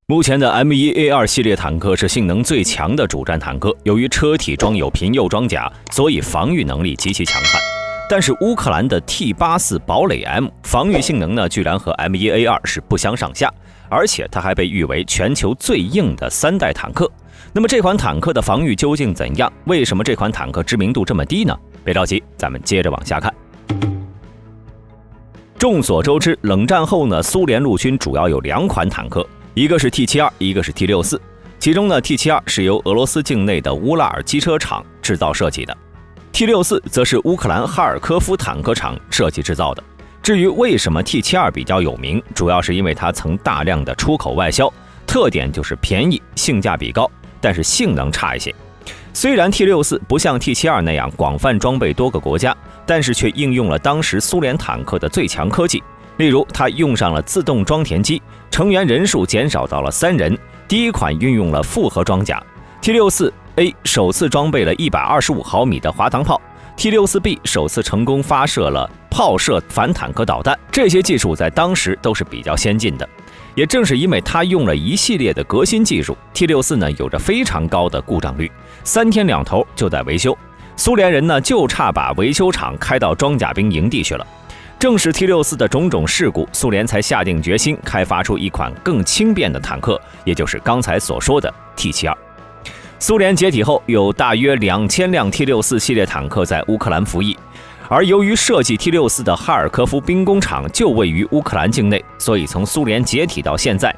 目前的 M1A2 系列坦克是性能最强的主战坦克，由于车体装有平铀装甲，所以防御能力极其强悍。但是乌克兰的 T-84 堡垒 M 防御性能呢，居然和 M1A2 是不相上下，而且它还被誉为全球最硬的3代坦克。那么这款坦克的防御究竟怎样？为什么这款坦克知名度这么低呢？别着急，咱们接着往下看。众所周知，冷战后呢，苏联陆军主要有2款坦克，一个是 T-72， 一个是 T-64。其中呢 T-72 是由俄罗斯境内的乌拉尔机车厂制造设计的， T-64 则是乌克兰哈尔科夫坦克厂设计制造的。至于为什么 T-72 比较有名，主要是因为它曾大量的出口外销，特点就是便宜，性价比高，但是性能差一些。虽然 T-64 不像 T-72 那样广泛装备多个国家，但是却应用了当时苏联坦克的最强科技。例如它用上了自动装填机，成员人数减少到了3人。第一款运用了复合装甲， T-64A 首次装备了125毫米的滑膛炮， T-64B 首次成功发射了炮射反坦克导弹，这些技术在当时都是比较先进的。也正是因为它用了一系列的革新技术， T-64 呢有着非常高的故障率，3天2头就在维修。苏联人呢就差把维修厂开到装甲兵营地去了。正是 T-64 的种种事故，苏联才下定决心开发出一款更轻便的坦克，也就是刚才所说的 T-72。苏联解体后，有大约2000辆 T-64 系列坦克在乌克兰服役，而由于设计 T-64 的哈尔科夫兵工厂就位于乌克兰境内，所以从苏联解体到现在，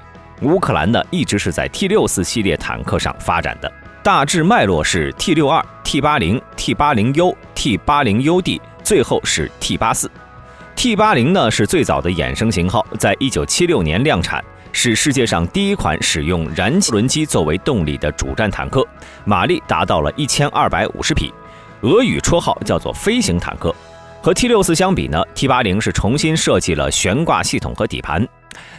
乌克兰呢一直是在 T-64 系列坦克上发展的。大致脉络是 T-62、T-80、T-80U、T-80UD， 最后是 T-84。T-80 呢是最早的衍生型号，在1976年量产，是世界上第一款使用燃气轮机作为动力的主战坦克，马力达到了1250匹，俄语绰号叫做飞行坦克。和 T-64 相比呢， T-80 是重新设计了悬挂系统和底盘。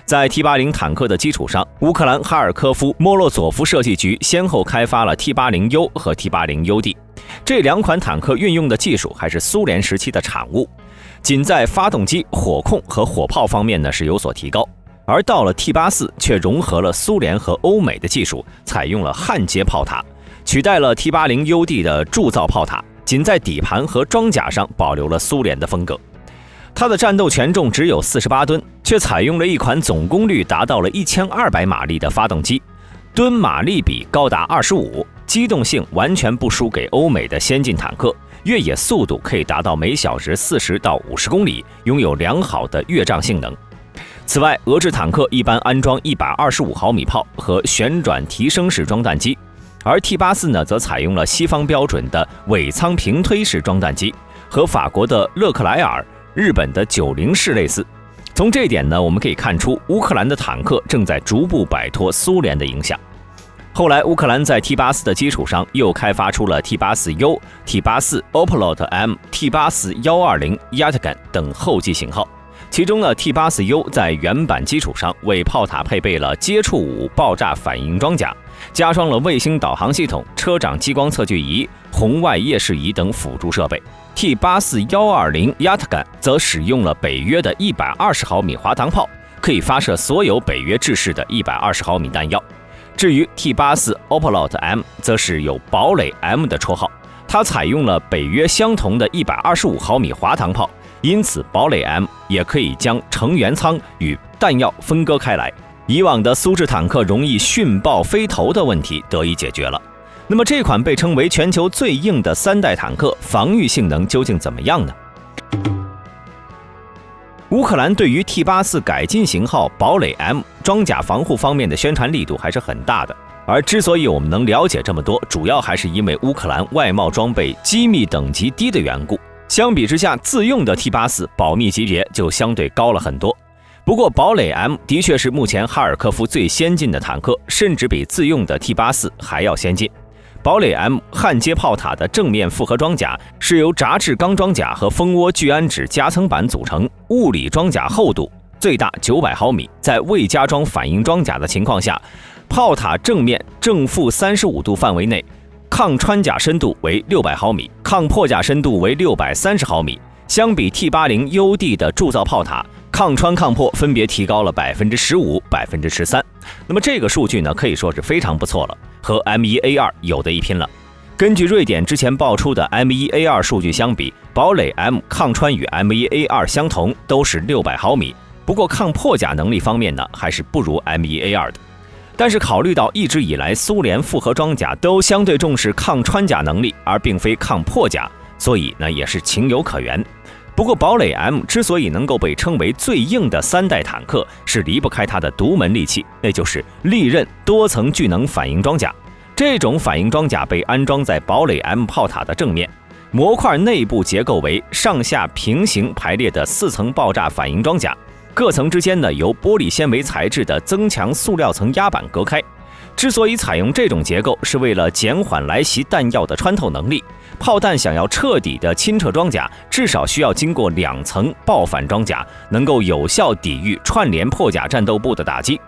在 T-80 坦克的基础上，乌克兰哈尔科夫莫洛佐夫设计局先后开发了 T-80U 和 T-80UD， 这2款坦克运用的技术还是苏联时期的产物，仅在发动机、火控和火炮方面呢是有所提高，而到了 T-84 却融合了苏联和欧美的技术，采用了焊接炮塔，取代了 T-80UD 的铸造炮塔，仅在底盘和装甲上保留了苏联的风格。它的战斗权重只有48吨，却采用了一款总功率达到了1200马力的发动机，吨马力比高达25，机动性完全不输给欧美的先进坦克，越野速度可以达到每小时40到50公里，拥有良好的越障性能。此外，俄制坦克一般安装125毫米炮和旋转提升式装弹机，而 T-84 呢则采用了西方标准的尾舱平推式装弹机，和法国的勒克莱尔、日本的90式类似。从这一点呢，我们可以看出乌克兰的坦克正在逐步摆脱苏联的影响。后来乌克兰在 T-84 的基础上又开发出了 T-84U、T-84 Opolot M、T-84-120 Yatgan 等后继型号。其中呢 T-84U 在原版基础上为炮塔配备了接触5爆炸反应装甲，加装了卫星导航系统、车长激光测距仪、红外夜视仪等辅助设备。T-84-120 Yatgan 则使用了北约的120毫米滑膛炮，可以发射所有北约制式的120毫米弹药。至于 T-84 Opolot M 则是有堡垒 M 的绰号，它采用了北约相同的125毫米滑膛炮，因此堡垒 M 也可以将成员舱与弹药分割开来，以往的苏制坦克容易殉爆飞头的问题得以解决了。那么这款被称为全球最硬的3代坦克，防御性能究竟怎么样呢？乌克兰对于 T-84 改进型号堡垒 M 装甲防护方面的宣传力度还是很大的，而之所以我们能了解这么多，主要还是因为乌克兰外贸装备机密等级低的缘故。相比之下，自用的 T-84 保密级别就相对高了很多。不过堡垒 M 的确是目前哈尔科夫最先进的坦克，甚至比自用的 T-84 还要先进。堡垒 M 焊接炮塔的正面复合装甲是由炸制钢装甲和蜂窝聚氨酯夹层板组成，物理装甲厚度最大900毫米，在未加装反应装甲的情况下，炮塔正面正负35度范围内抗穿甲深度为600毫米，抗破甲深度为630毫米。相比 T-80UD 的铸造炮塔，抗穿抗破分别提高了15%、13%。那么这个数据呢，可以说是非常不错了，和 M1A2 有的一拼了。根据瑞典之前爆出的 M1A2 数据相比，堡垒 M 抗穿与 M1A2 相同，都是600毫米。不过抗破甲能力方面呢，还是不如 M1A2 的。但是考虑到一直以来苏联复合装甲都相对重视抗穿甲能力，而并非抗破甲，所以呢也是情有可原。不过堡垒 M 之所以能够被称为最硬的3代坦克，是离不开它的独门利器，那就是利刃多层聚能反应装甲。这种反应装甲被安装在堡垒 M 炮塔的正面，模块内部结构为上下平行排列的4层爆炸反应装甲，各层之间呢由玻璃纤维材质的增强塑料层压板隔开。之所以采用这种结构，是为了减缓来袭弹药的穿透能力。炮弹想要彻底的侵撤装甲，至少需要经过2层爆反装甲，能够有效抵御串联破甲战斗部的打击，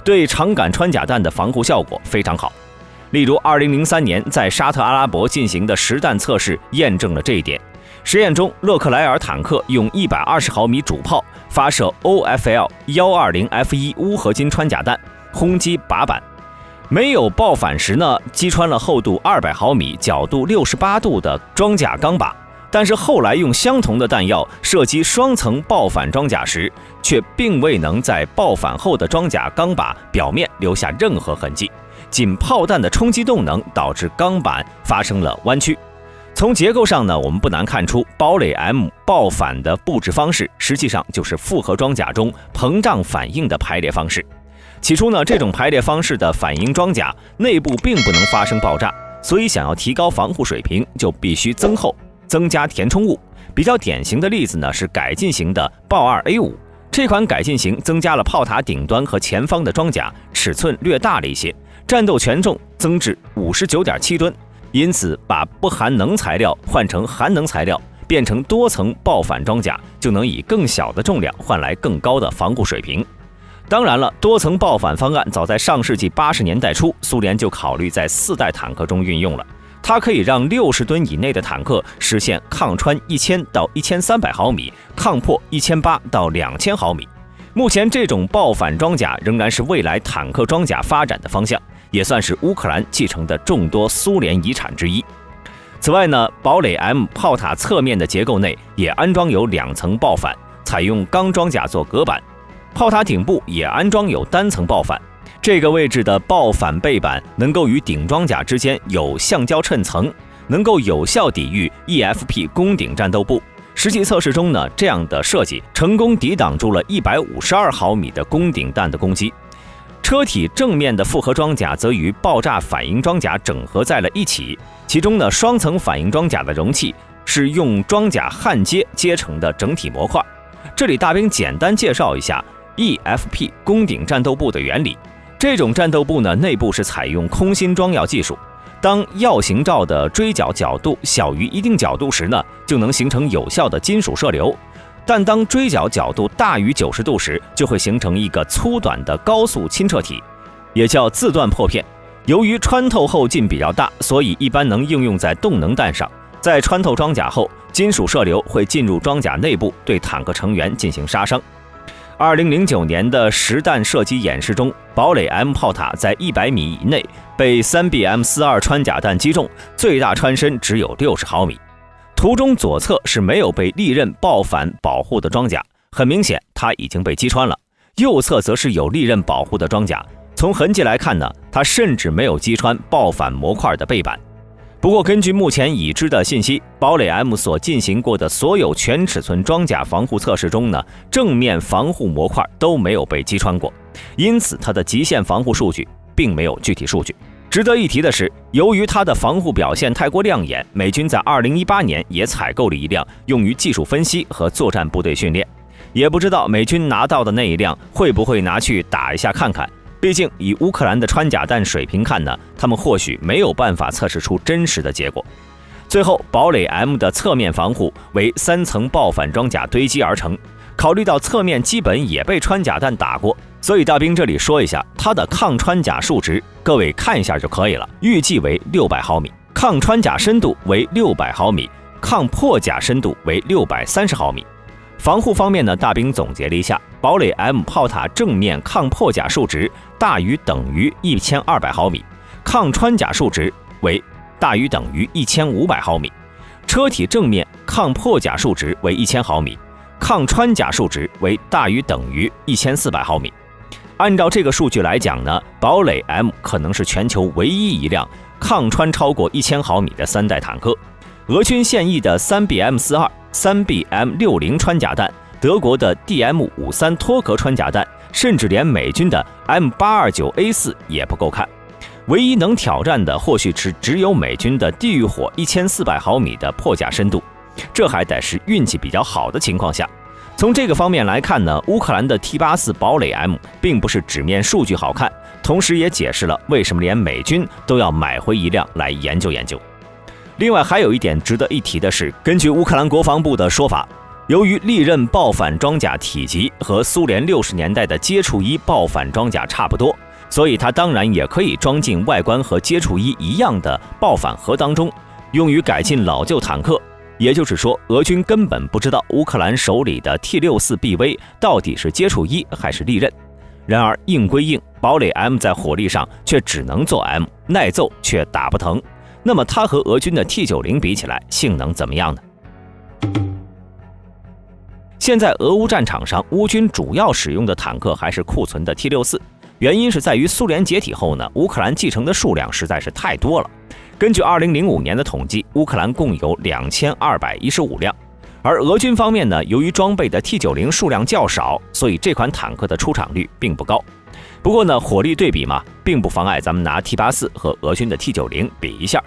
对长杆穿甲弹的防护效果非常好。例如2003年在沙特阿拉伯进行的实弹测试验证了这一点。实验中，勒克莱尔坦克用120毫米主炮发射 OFL-120F1 钨合金穿甲弹，轰击靶板。没有爆反时呢，击穿了厚度200毫米、角度68度的装甲钢靶，但是后来用相同的弹药射击双层爆反装甲时，却并未能在爆反后的装甲钢靶表面留下任何痕迹。仅炮弹的冲击动能导致钢板发生了弯曲。从结构上呢，我们不难看出，堡垒 M 爆反的布置方式实际上就是复合装甲中膨胀反应的排列方式。起初呢，这种排列方式的反应装甲内部并不能发生爆炸，所以想要提高防护水平，就必须增厚、增加填充物。比较典型的例子呢是改进型的豹 2A5， 这款改进型增加了炮塔顶端和前方的装甲，尺寸略大了一些，战斗权重增至 59.7 吨，因此把不含能材料换成含能材料，变成多层爆反装甲，就能以更小的重量换来更高的防护水平。当然了，多层爆反方案早在上世纪80年代初，苏联就考虑在4代坦克中运用了。它可以让60吨以内的坦克实现抗穿1000到1300毫米，抗破1800到2000毫米。目前这种爆反装甲仍然是未来坦克装甲发展的方向，也算是乌克兰继承的众多苏联遗产之一。此外呢，堡垒 M 炮塔侧面的结构内也安装有2层爆反，采用钢装甲做隔板。炮塔顶部也安装有单层爆反，这个位置的爆反背板能够与顶装甲之间有橡胶衬层，能够有效抵御 EFP 攻顶战斗部。实际测试中呢，这样的设计成功抵挡住了152毫米的攻顶弹的攻击。车体正面的复合装甲则与爆炸反应装甲整合在了一起，其中呢，双层反应装甲的容器是用装甲焊接接成的整体模块。这里大兵简单介绍一下EFP 攻顶战斗部的原理。这种战斗部呢，内部是采用空心装药技术。当药形罩的锥角角度小于一定角度时呢，就能形成有效的金属射流。但当锥角角度大于90度时，就会形成一个粗短的高速侵彻体，也叫自断破片。由于穿透后劲比较大，所以一般能应用在动能弹上。在穿透装甲后，金属射流会进入装甲内部，对坦克成员进行杀伤。2009年的实弹射击演示中，堡垒 M 炮塔在100米以内被 3BM42 穿甲弹击中，最大穿身只有60毫米。图中左侧是没有被利刃爆反保护的装甲，很明显它已经被击穿了。右侧则是有利刃保护的装甲，从痕迹来看呢，它甚至没有击穿爆反模块的背板。不过根据目前已知的信息，堡垒 M 所进行过的所有全尺寸装甲防护测试中呢，正面防护模块都没有被击穿过，因此它的极限防护数据并没有具体数据。值得一提的是，由于它的防护表现太过亮眼，美军在2018年也采购了一辆用于技术分析和作战部队训练。也不知道美军拿到的那一辆会不会拿去打一下看看，毕竟以乌克兰的穿甲弹水平看呢，他们或许没有办法测试出真实的结果。最后，堡垒 M 的侧面防护为3层爆反装甲堆积而成，考虑到侧面基本也被穿甲弹打过，所以大兵这里说一下它的抗穿甲数值，各位看一下就可以了。预计为600毫米，抗穿甲深度为600毫米，抗破甲深度为630毫米。防护方面呢，大兵总结了一下，堡垒 M 炮塔正面抗破甲数值大于等于1200毫米，抗穿甲数值为大于等于1500毫米，车体正面抗破甲数值为1000毫米，抗穿甲数值为大于等于1400毫米。按照这个数据来讲呢，堡垒 M 可能是全球唯一一辆抗穿超过1000毫米的3代坦克。俄军现役的 3BM42、3BM60 穿甲弹，德国的 DM53 脱壳穿甲弹，甚至连美军的 M829A4 也不够看。唯一能挑战的或许只有美军的地狱火1400毫米的破甲深度，这还得是运气比较好的情况下。从这个方面来看呢，乌克兰的 T-84堡垒 M 并不是纸面数据好看，同时也解释了为什么连美军都要买回一辆来研究研究。另外还有一点值得一提的是，根据乌克兰国防部的说法，由于利刃爆反装甲体积和苏联60年代的接触衣爆反装甲差不多，所以它当然也可以装进外观和接触衣一样的爆反盒当中，用于改进老旧坦克。也就是说，俄军根本不知道乌克兰手里的 T64BV 到底是接触衣还是利刃。然而硬归硬，堡垒 M 在火力上却只能做 M， 耐揍却打不疼。那么它和俄军的 T90 比起来，性能怎么样呢？现在俄乌战场上，乌军主要使用的坦克还是库存的 T64， 原因是在于苏联解体后呢，乌克兰继承的数量实在是太多了。根据2005年的统计，乌克兰共有2215辆，而俄军方面呢，由于装备的 T90 数量较少，所以这款坦克的出厂率并不高。不过呢，火力对比嘛，并不妨碍咱们拿 T84和俄军的 T90 比一下。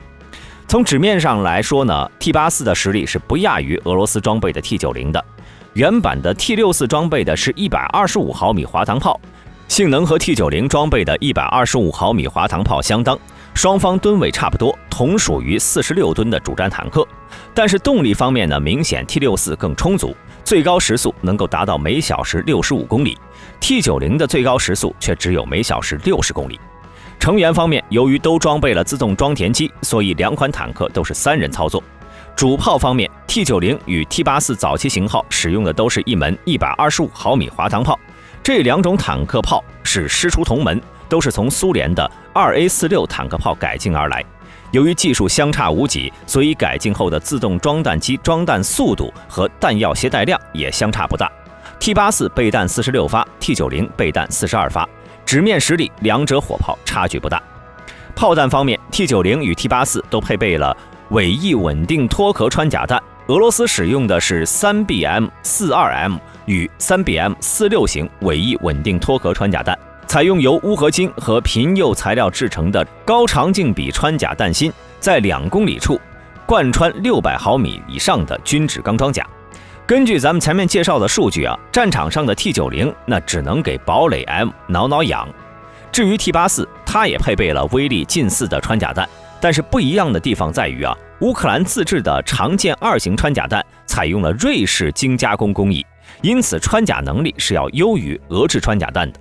从纸面上来说呢， T84的实力是不亚于俄罗斯装备的 T90 的。原版的 T64装备的是125毫米滑膛炮，性能和 T90 装备的125毫米滑膛炮相当，双方吨位差不多，同属于46吨的主战坦克。但是动力方面呢，明显 T64 更充足，最高时速能够达到每小时65公里， T90 的最高时速却只有每小时60公里。成员方面，由于都装备了自动装填机，所以两款坦克都是3人操作。主炮方面， T90 与 T84早期型号使用的都是一门125毫米滑膛炮，这两种坦克炮是师出同门，都是从苏联的 2A46 坦克炮改进而来。由于技术相差无几，所以改进后的自动装弹机装弹速度和弹药携带量也相差不大。T84备弹46发， T90 备弹42发，纸面实力两者火炮差距不大。炮弹方面， T90 与 T84都配备了尾翼稳定脱壳穿甲弹，俄罗斯使用的是 3BM42M 与 3BM46型尾翼稳定脱壳穿甲弹，采用由钨合金和贫铀材料制成的高长径比穿甲弹芯，在2公里处贯穿600毫米以上的均质钢装甲。根据咱们前面介绍的数据啊，战场上的 T90 那只能给堡垒 M 挠挠痒。至于 T84， 它也配备了威力近似的穿甲弹，但是不一样的地方在于啊，乌克兰自制的长剑2型穿甲弹采用了瑞士精加工工艺，因此穿甲能力是要优于俄制穿甲弹的。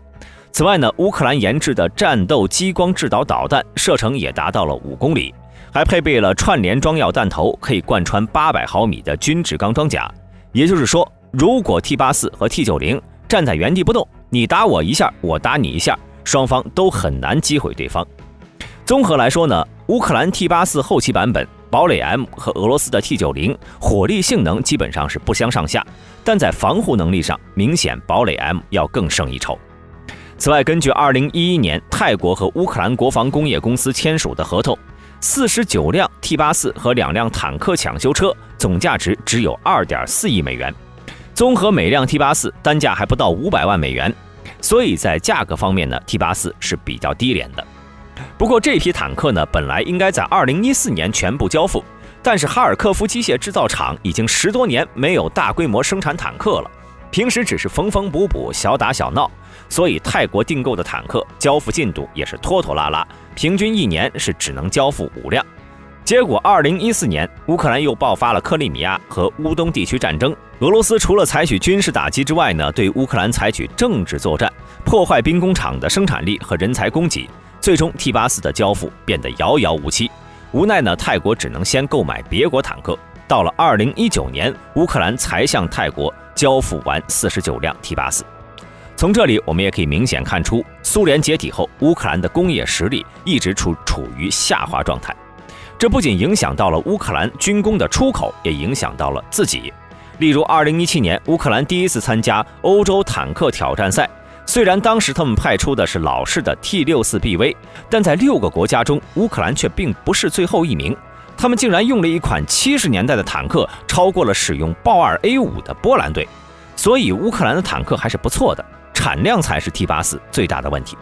此外呢，乌克兰研制的战斗激光制导导弹射程也达到了5公里，还配备了串联装药弹头，可以贯穿800毫米的均质钢装甲。也就是说，如果 T84 和 T90 站在原地不动，你打我一下，我打你一下，双方都很难击毁对方。综合来说呢，乌克兰 T84后期版本堡垒 M 和俄罗斯的 T90 火力性能基本上是不相上下，但在防护能力上，明显堡垒 M 要更胜一筹。此外，根据2011年泰国和乌克兰国防工业公司签署的合同，49辆 T84 和2辆坦克抢修车，总价值只有 2.4 亿美元，综合每辆 T84 单价还不到500万美元，所以在价格方面呢 ，T84 是比较低廉的。不过这批坦克呢，本来应该在2014年全部交付，但是哈尔科夫机械制造厂已经10多年没有大规模生产坦克了，平时只是缝缝补补、小打小闹，所以泰国订购的坦克交付进度也是拖拖拉拉，平均1年是只能交付5辆。结果2014年，乌克兰又爆发了克里米亚和乌东地区战争，俄罗斯除了采取军事打击之外呢，对乌克兰采取政治作战，破坏兵工厂的生产力和人才供给，最终 T84 的交付变得遥遥无期。无奈呢，泰国只能先购买别国坦克，到了2019年，乌克兰才向泰国交付完49辆 T-84。从这里我们也可以明显看出，苏联解体后，乌克兰的工业实力一直处于下滑状态。这不仅影响到了乌克兰军工的出口，也影响到了自己。例如2017年，乌克兰第一次参加欧洲坦克挑战赛，虽然当时他们派出的是老式的 T64BV， 但在6个国家中，乌克兰却并不是最后一名。他们竟然用了一款70年代的坦克，超过了使用豹2 A5 的波兰队。所以乌克兰的坦克还是不错的，产量才是 T-84最大的问题。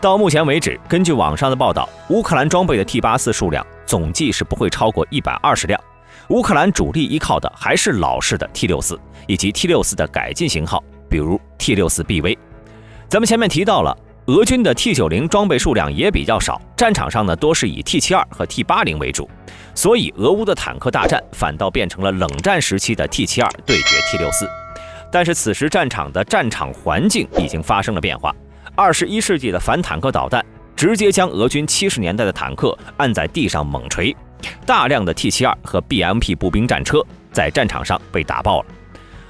到目前为止，根据网上的报道，乌克兰装备的 T-84数量总计是不会超过120辆。乌克兰主力依靠的还是老式的 T-64以及 T-64的改进型号，比如 T-64BV。咱们前面提到了，俄军的 T-90装备数量也比较少，战场上呢多是以 T-72和 T-80为主，所以俄乌的坦克大战反倒变成了冷战时期的 T-72对决 T-64。但是此时战场的战场环境已经发生了变化，21世纪的反坦克导弹直接将俄军70年代的坦克按在地上猛锤，大量的 T-72和 BMP 步兵战车在战场上被打爆了。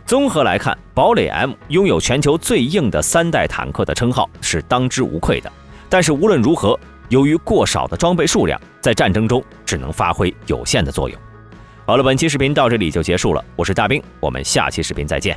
综合来看，堡垒 M 拥有全球最硬的3代坦克的称号是当之无愧的。但是无论如何，由于过少的装备数量，在战争中只能发挥有限的作用。好了，本期视频到这里就结束了，我是大兵，我们下期视频再见。